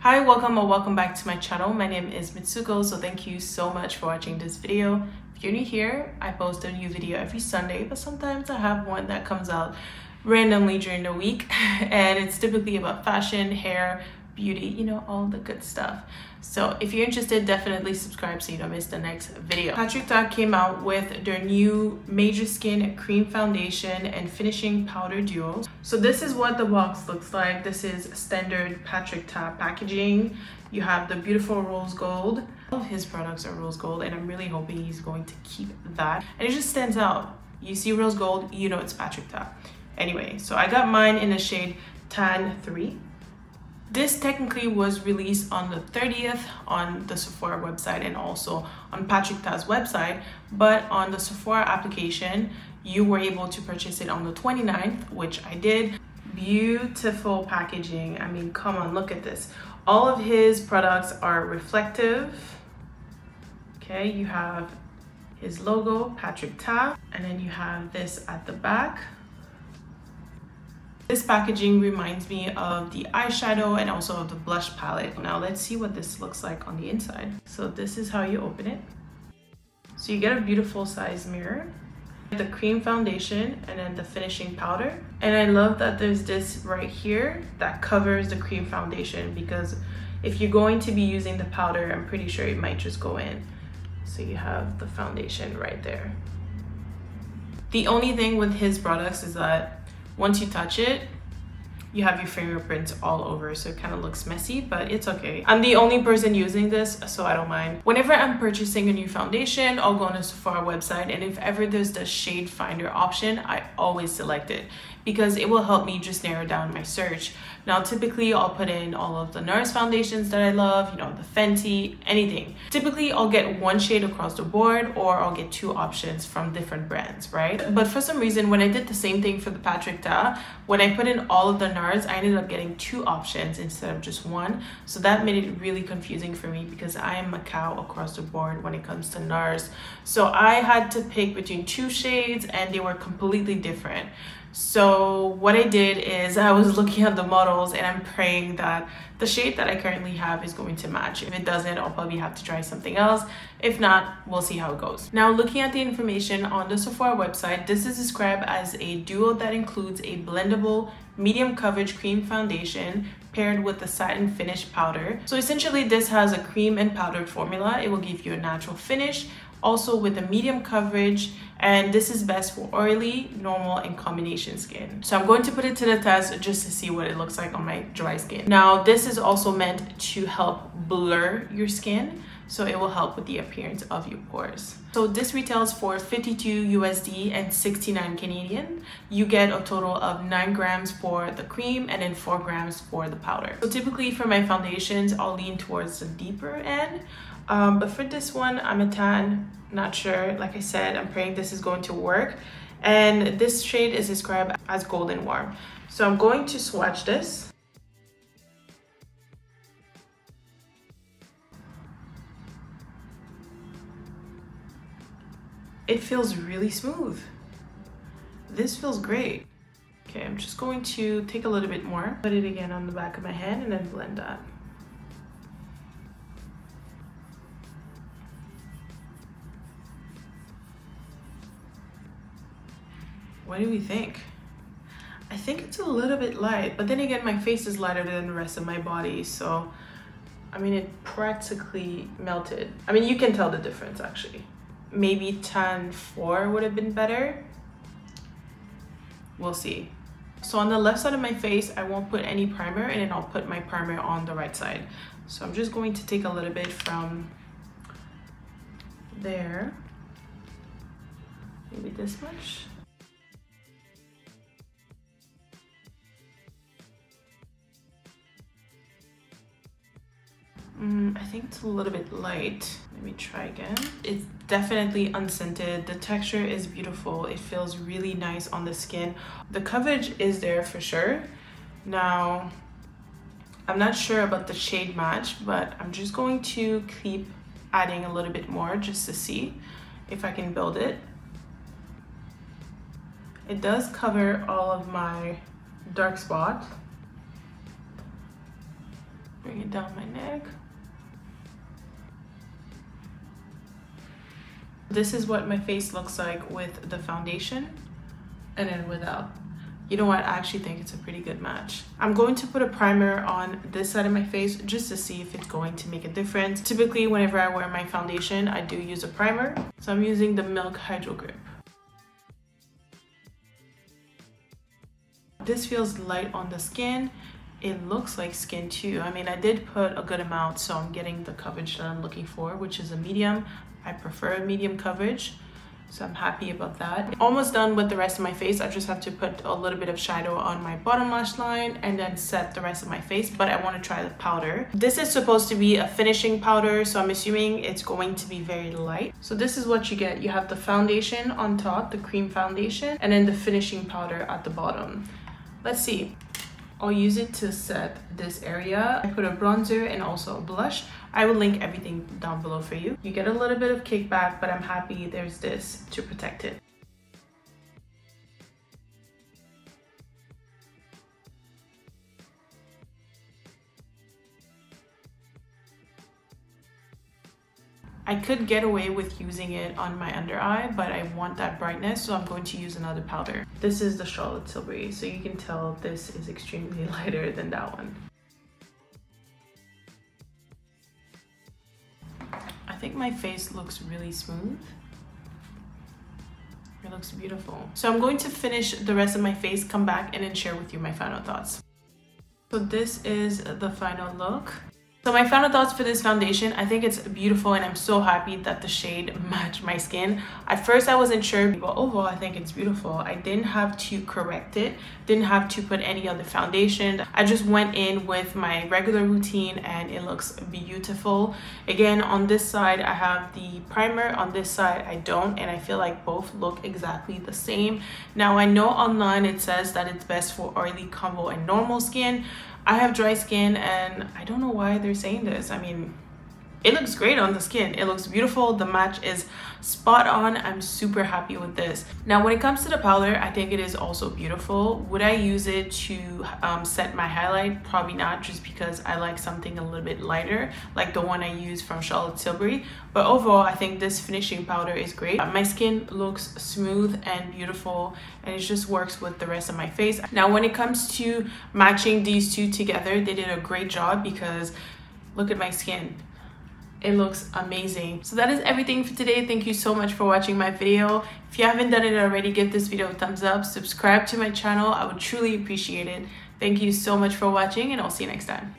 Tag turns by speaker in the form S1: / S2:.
S1: Hi, welcome or welcome back to my channel. My name is Mitsuko, so thank you so much for watching this video. If you're new here, I post a new video every Sunday, but sometimes I have one that comes out randomly during the week, and it's typically about fashion, hair, beauty, you know, all the good stuff. So if you're interested, definitely subscribe so you don't miss the next video. Patrick Ta came out with their new Major Skin Cream Foundation and Finishing Powder Duo. So this is what the box looks like. This is standard Patrick Ta packaging. You have the beautiful rose gold. All of his products are rose gold, and I'm really hoping he's going to keep that. And it just stands out. You see rose gold, you know it's Patrick Ta. Anyway, so I got mine in the shade Tan 3. This technically was released on the 30th on the Sephora website and also on Patrick Ta's website, but on the Sephora application, you were able to purchase it on the 29th, which I did. Beautiful packaging. I mean, come on, look at this. All of his products are reflective. Okay, you have his logo, Patrick Ta, and then you have this at the back. This packaging reminds me of the eyeshadow and also of the blush palette. Now let's see what this looks like on the inside. So this is how you open it. So you get a beautiful size mirror, the cream foundation, and then the finishing powder. And I love that there's this right here that covers the cream foundation, because if you're going to be using the powder, I'm pretty sure it might just go in. So you have the foundation right there. The only thing with his products is that once you touch it, you have your fingerprints all over, so it kind of looks messy, but it's okay. I'm the only person using this, so I don't mind. Whenever I'm purchasing a new foundation, I'll go on the Sephora website, and if ever there's the shade finder option, I always select it because it will help me just narrow down my search. Now, typically I'll put in all of the NARS foundations that I love, you know, the Fenty, anything. Typically I'll get one shade across the board, or I'll get two options from different brands, right? But for some reason, when I did the same thing for the Patrick Ta, when I put in all of the NARS, I ended up getting two options instead of just one. So that made it really confusing for me because I am Macao across the board when it comes to NARS. So I had to pick between two shades, and they were completely different. So what I did is I was looking at the models, and I'm praying that the shade that I currently have is going to match. If it doesn't, I'll probably have to try something else. If not, we'll see how it goes. Now, looking at the information on the Sephora website, this is described as a duo that includes a blendable medium coverage cream foundation paired with the satin finish powder. So essentially this has a cream and powdered formula. It will give you a natural finish, also with a medium coverage, and this is best for oily, normal, and combination skin. So I'm going to put it to the test just to see what it looks like on my dry skin. Now, this is also meant to help blur your skin, so it will help with the appearance of your pores. So this retails for 52 USD and 69 Canadian. You get a total of 9 grams for the cream and then 4 grams for the powder. So typically for my foundations, I'll lean towards the deeper end. But for this one, I'm a tan, not sure. Like I said, I'm praying this is going to work. And this shade is described as golden warm. So I'm going to swatch this. It feels really smooth. This feels great. Okay, I'm just going to take a little bit more, put it again on the back of my hand, and then blend that. What do we think? I think it's a little bit light, but then again, my face is lighter than the rest of my body, so I mean, it practically melted. I mean, you can tell the difference actually. Maybe tan 4 would have been better. We'll see. So on the left side of my face, I won't put any primer, and then I'll put my primer on the right side. So I'm just going to take a little bit from there, maybe this much. I think it's a little bit light. Let me try again. It's definitely unscented. The texture is beautiful. It feels really nice on the skin. The coverage is there for sure. Now, I'm not sure about the shade match, but I'm just going to keep adding a little bit more just to see if I can build it. It does cover all of my dark spots. Bring it down my neck. This is what my face looks like with the foundation and then without. You know what, I actually think it's a pretty good match. I'm going to put a primer on this side of my face just to see if it's going to make a difference. Typically, whenever I wear my foundation, I do use a primer. So I'm using the Milk Hydro Grip. This feels light on the skin. It looks like skin too. I mean, I did put a good amount, so I'm getting the coverage that I'm looking for, which is a medium. I prefer a medium coverage. So I'm happy about that. Almost done with the rest of my face. I just have to put a little bit of shadow on my bottom lash line and then set the rest of my face, but I want to try the powder. This is supposed to be a finishing powder, so I'm assuming it's going to be very light. So this is what you get. You have the foundation on top, the cream foundation, and then the finishing powder at the bottom. Let's see. I'll use it to set this area. I put a bronzer and also a blush. I will link everything down below for you. You get a little bit of kickback, but I'm happy there's this to protect it. I could get away with using it on my under eye, but I want that brightness, so I'm going to use another powder. This is the Charlotte Tilbury, so you can tell this is extremely lighter than that one. I think my face looks really smooth. It looks beautiful. So I'm going to finish the rest of my face, come back, and then share with you my final thoughts. So this is the final look. So my final thoughts for this foundation, I think it's beautiful and I'm so happy that the shade matched my skin. At first I wasn't sure, but overall I think it's beautiful. I didn't have to correct it, didn't have to put any other foundation. I just went in with my regular routine and it looks beautiful. Again, on this side I have the primer, on this side I don't, and I feel like both look exactly the same. Now I know online it says that it's best for oily, combo, and normal skin. I have dry skin and I don't know why they're saying this. I mean, it looks great on the skin. It looks beautiful. The match is spot on. I'm super happy with this. Now, when it comes to the powder, I think it is also beautiful. Would I use it to set my highlight? Probably not, just because I like something a little bit lighter, like the one I use from Charlotte Tilbury. But overall, I think this finishing powder is great. My skin looks smooth and beautiful, and it just works with the rest of my face. Now, when it comes to matching these two together, they did a great job because look at my skin. It looks amazing. So that is everything for today. Thank you so much for watching my video. If you haven't done it already, give this video a thumbs up, subscribe to my channel. I would truly appreciate it. Thank you so much for watching, and I'll see you next time.